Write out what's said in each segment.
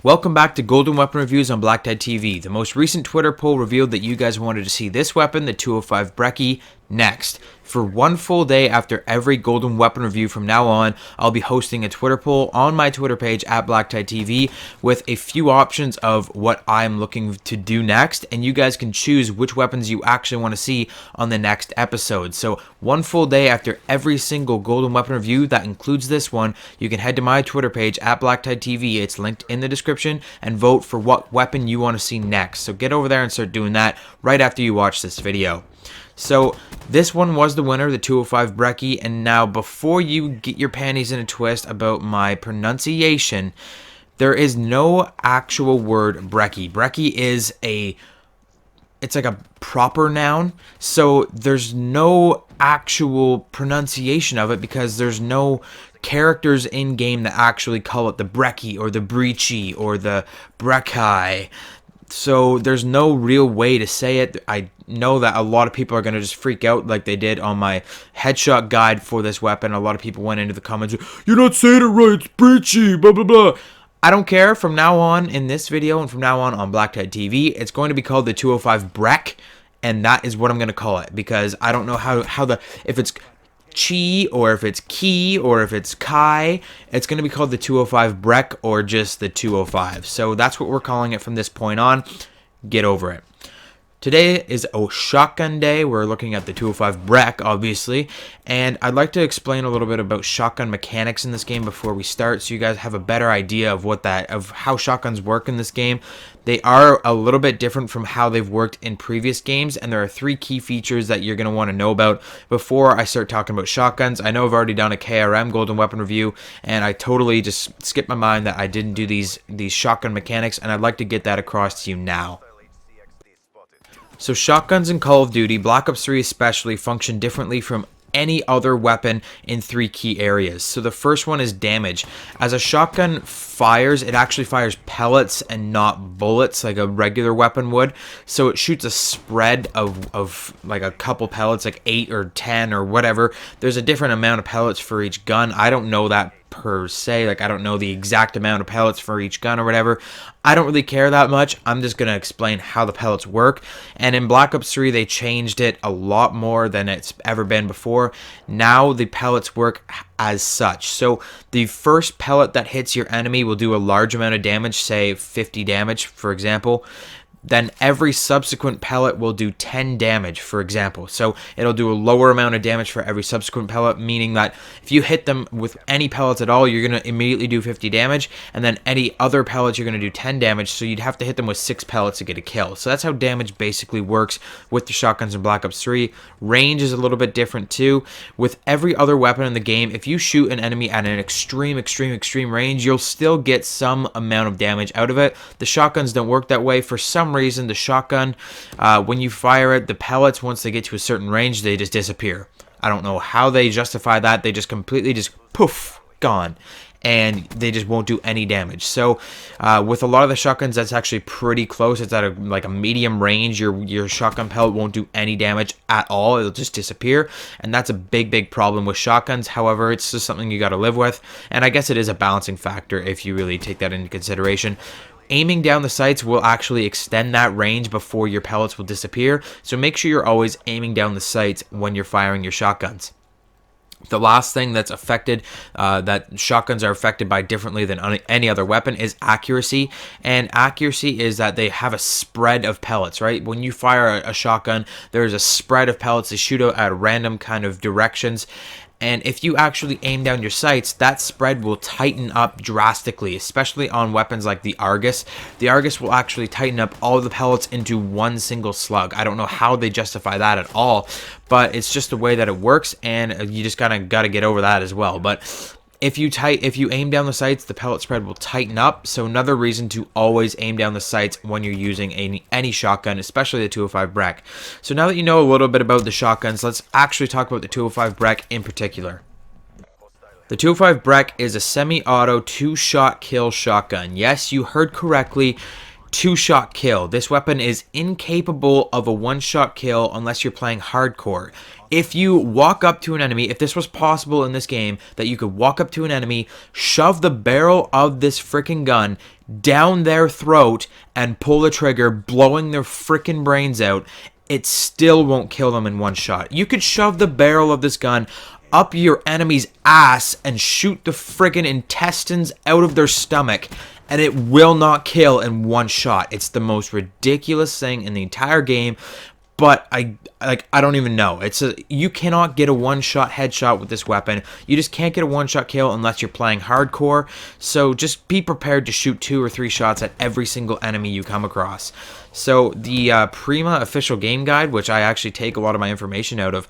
Welcome back to Golden Weapon Reviews on BlackTideTV. The most recent Twitter poll revealed that you guys wanted to see this weapon, the 205 Brecci, next. For one full day after every Golden Weapon review from now on, I'll be hosting a Twitter poll on my Twitter page at BlackTideTV with a few options of what I'm looking to do next, and you guys can choose which weapons you actually want to see on the next episode. So one full day after every single Golden Weapon review, that includes this one, you can head to my Twitter page at BlackTideTV. It's linked in the description, and vote for what weapon you want to see next. So get over there and start doing that right after you watch this video. So this one was the winner, the 205 Brecci, and now before you get your panties in a twist about my pronunciation, there is no actual word Brecci. Brecci is it's like a proper noun, so there's no actual pronunciation of it because there's no characters in game that actually call it the Brecci or the Brecci or the Brecci. So there's no real way to say it. I know that a lot of people are going to just freak out like they did on my headshot guide for this weapon. A lot of people went into the comments, "You're not saying it right, it's Brecci, blah blah blah." I don't care. From now on in this video and from now on BlackTideTV, it's going to be called the 205 Breck, and that is what I'm going to call it because I don't know if it's Chi or if it's Ki or if it's Kai. It's going to be called the 205 Breck or just the 205. So that's what we're calling it from this point on. Get over it. Today is a shotgun day. We're looking at the 205 Breck, obviously, and I'd like to explain a little bit about shotgun mechanics in this game before we start, so you guys have a better idea of how shotguns work in this game. They are a little bit different from how they've worked in previous games, and there are three key features that you're going to want to know about before I start talking about shotguns. I know I've already done a KRM Golden Weapon review, and I totally just skipped my mind that I didn't do these shotgun mechanics, and I'd like to get that across to you now. So shotguns in Call of Duty, Black Ops 3 especially, function differently from any other weapon in three key areas. So the first one is damage. As a shotgun fires, it actually fires pellets and not bullets like a regular weapon would. So it shoots a spread of like a couple pellets, like 8 or 10 or whatever. There's a different amount of pellets for each gun. I don't know that per se, like I don't know the exact amount of pellets for each gun or whatever. I don't really care that much. I'm just going to explain how the pellets work. And in Black Ops 3 they changed it a lot more than it's ever been before. Now the pellets work as such. So the first pellet that hits your enemy will do a large amount of damage, say 50 damage for example. Then every subsequent pellet will do 10 damage, for example. So it'll do a lower amount of damage for every subsequent pellet, meaning that if you hit them with any pellets at all, you're going to immediately do 50 damage, and then any other pellets, you're going to do 10 damage, so you'd have to hit them with 6 pellets to get a kill. So that's how damage basically works with the shotguns in Black Ops 3. Range is a little bit different too. With every other weapon in the game, if you shoot an enemy at an extreme range, you'll still get some amount of damage out of it. The shotguns don't work that way. For some reason, the shotgun, when you fire it, the pellets, once they get to a certain range, they just disappear. I don't know how they justify that. They just completely just poof, gone, and they just won't do any damage. So with a lot of the shotguns, that's actually pretty close. It's at like a medium range. Your shotgun pellet won't do any damage at all. It'll just disappear, and that's a big problem with shotguns. However, it's just something you got to live with, and I guess it is a balancing factor if you really take that into consideration. Aiming down the sights will actually extend that range before your pellets will disappear, so make sure you're always aiming down the sights when you're firing your shotguns. The last thing that's affected, that shotguns are affected by differently than any other weapon, is accuracy. And accuracy is that they have a spread of pellets, right? When you fire a shotgun, there's a spread of pellets. They shoot out at random kind of directions. And if you actually aim down your sights, that spread will tighten up drastically, especially on weapons like the Argus. The Argus will actually tighten up all of the pellets into one single slug. I don't know how they justify that at all, but it's just the way that it works, and you just gotta get over that as well. But if you aim down the sights, the pellet spread will tighten up. So another reason to always aim down the sights when you're using any shotgun, especially the 205 Breck. So now that you know a little bit about the shotguns, let's actually talk about the 205 Breck in particular. The 205 Breck is a semi-auto 2-shot kill shotgun. Yes, you heard correctly. two-shot kill. This weapon is incapable of a one-shot kill unless you're playing hardcore. If you walk up to an enemy, if this was possible in this game, that you could walk up to an enemy, shove the barrel of this freaking gun down their throat and pull the trigger, blowing their freaking brains out, it still won't kill them in one shot. You could shove the barrel of this gun up your enemy's ass and shoot the friggin' intestines out of their stomach, and it will not kill in one shot. It's the most ridiculous thing in the entire game, but I don't even know. You cannot get a one-shot headshot with this weapon. You just can't get a one-shot kill unless you're playing hardcore, so just be prepared to shoot 2 or 3 shots at every single enemy you come across. So the Prima official game guide, which I actually take a lot of my information out of,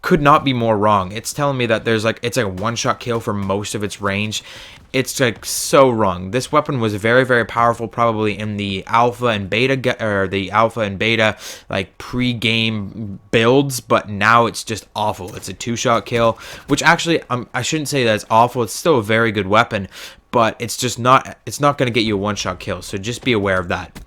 could not be more wrong. It's telling me that it's like a one-shot kill for most of its range. It's like so wrong. This weapon was very, very powerful, probably in the alpha and beta, like pre-game builds, but now it's just awful. It's a 2-shot kill, which actually I shouldn't say that it's awful. It's still a very good weapon, but it's just not. It's not going to get you a one-shot kill. So just be aware of that.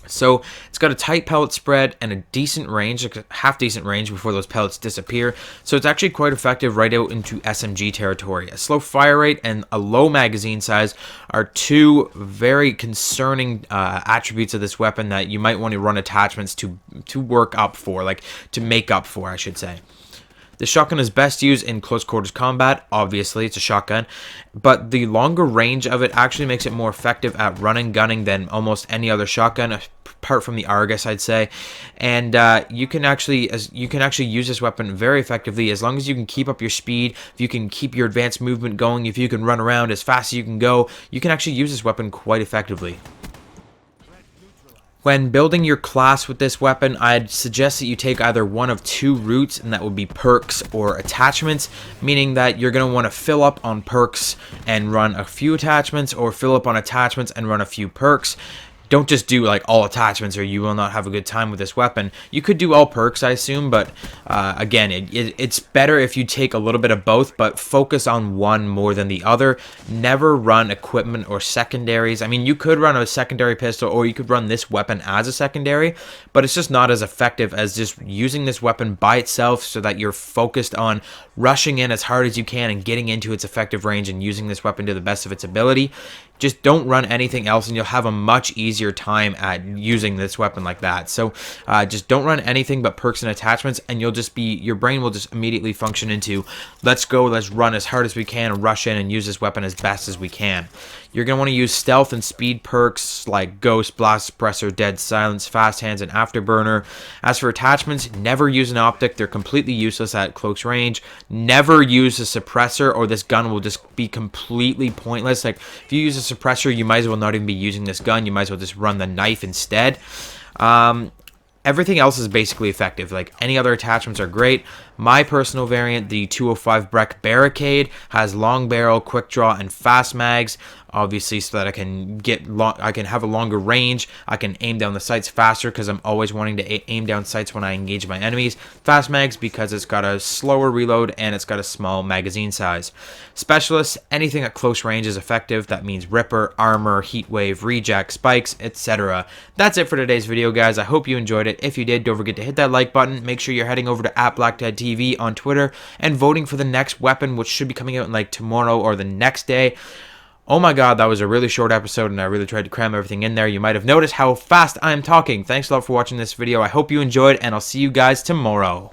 So it's got a tight pellet spread and a decent range, like a half-decent range before those pellets disappear. So it's actually quite effective right out into SMG territory. A slow fire rate and a low magazine size are 2 very concerning attributes of this weapon that you might want to run attachments to work up for, like to make up for, I should say. The shotgun is best used in close quarters combat. Obviously, it's a shotgun, but the longer range of it actually makes it more effective at running, gunning than almost any other shotgun, apart from the Argus, I'd say. And you can actually use this weapon very effectively as long as you can keep up your speed. If you can keep your advanced movement going, if you can run around as fast as you can go, you can actually use this weapon quite effectively. When building your class with this weapon, I'd suggest that you take either one of 2 routes, and that would be perks or attachments, meaning that you're going to want to fill up on perks and run a few attachments, or fill up on attachments and run a few perks. Don't just do like all attachments or you will not have a good time with this weapon. You could do all perks, I assume, but again, it's better if you take a little bit of both, but focus on one more than the other. Never run equipment or secondaries. I mean, you could run a secondary pistol or you could run this weapon as a secondary, but it's just not as effective as just using this weapon by itself so that you're focused on rushing in as hard as you can and getting into its effective range and using this weapon to the best of its ability. Just don't run anything else and you'll have a much easier time at using this weapon like that. So just don't run anything but perks and attachments, and your brain will just immediately function into, let's run as hard as we can and rush in and use this weapon as best as we can. You're going to want to use stealth and speed perks like Ghost, Blast Suppressor, Dead Silence, Fast Hands, and Afterburner. As for attachments, never use an optic. They're completely useless at close range. Never use a suppressor or this gun will just be completely pointless. Like, if you use a suppressor, you might as well not even be using this gun. You might as well just run the knife instead. Everything else is basically effective. Like, any other attachments are great. My personal variant, the 205 Brecci Barricade, has long barrel, quick draw, and fast mags. Obviously, so that I can have a longer range. I can aim down the sights faster because I'm always wanting to aim down sights when I engage my enemies. Fast mags because it's got a slower reload and it's got a small magazine size. Specialists, anything at close range is effective. That means Ripper, Armor, Heatwave, Reject, Spikes, etc. That's it for today's video, guys. I hope you enjoyed it. If you did, don't forget to hit that like button. Make sure you're heading over to @BlackTideTV on Twitter and voting for the next weapon, which should be coming out in like tomorrow or the next day. Oh my god, that was a really short episode and I really tried to cram everything in there. You might have noticed how fast I am talking. Thanks a lot for watching this video. I hope you enjoyed and I'll see you guys tomorrow.